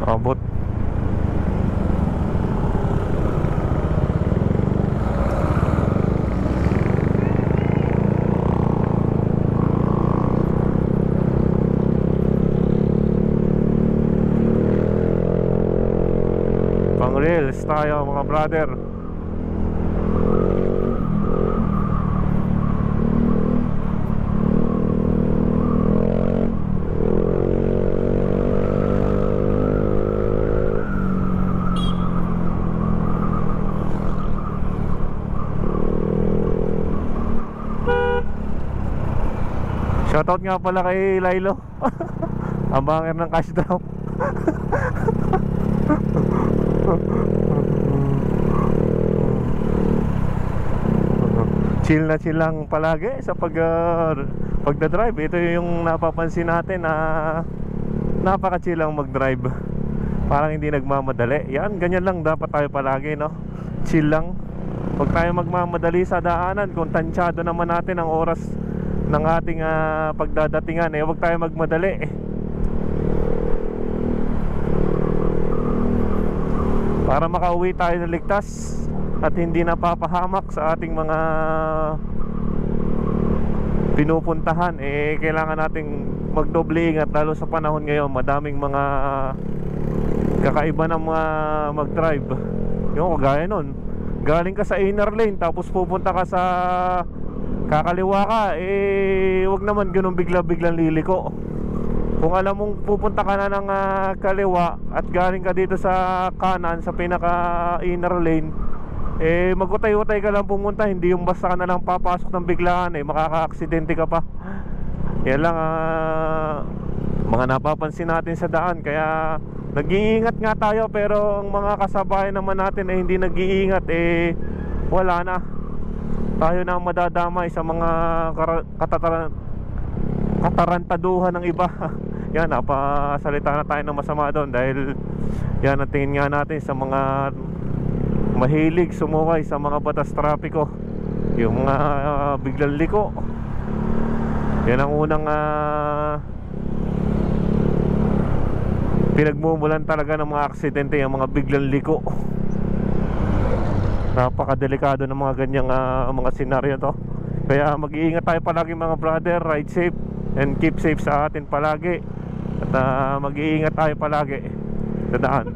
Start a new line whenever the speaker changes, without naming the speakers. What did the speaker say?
Abot. Pang reels tayo mga brother. Shoutout nga pala kay Lilo. Ang banger ng cash drop. Chill na chill lang palagi sa pagdadrive. Ito yung napapansin natin na napaka-chill lang mag-drive. Parang hindi nagmamadali. Yan, ganyan lang dapat tayo palagi, no? Chill lang. Huwag tayo magmamadali sa daanan. Kung tansyado naman natin ang oras ng ating pagdadatingan, huwag tayo magmadali. Para makauwi tayo ng ligtas at hindi napapahamak sa ating mga pinupuntahan. Kailangan nating magdoble ingat, lalo sa panahon ngayon. Madaming mga kakaiba ng mga mag-drive. Yung kagaya nun, galing ka sa inner lane tapos pupunta ka sa kakaliwa ka, wag naman ganun bigla-biglang liliko. Kung alam mong pupunta ka na ng kaliwa at galing ka dito sa kanan, sa pinaka inner lane, magutay-utay ka lang pumunta. Hindi yung basta ka na lang papasok ng biglaan, makaka-aksidente ka pa. Yan lang mga napapansin natin sa daan. Kaya nag-iingat nga tayo, pero ang mga kasabayan naman natin hindi nag-iingat, wala na. Tayo na ang madadamay sa mga katarantaduhan ng iba. Yan, napasalita na tayo ng masama doon. Dahil yan ang tingin nga natin sa mga mahilig sumuway sa mga batas trapiko, yung mga biglang liko. Yan ang unang pinagmumulan talaga ng mga aksidente, yung mga biglang liko. Napakadelikado ng mga ganyang mga senaryo to. Kaya mag-iingat tayo palagi mga brother. Ride safe and keep safe sa atin palagi. At mag-iingat tayo palagi sa daan.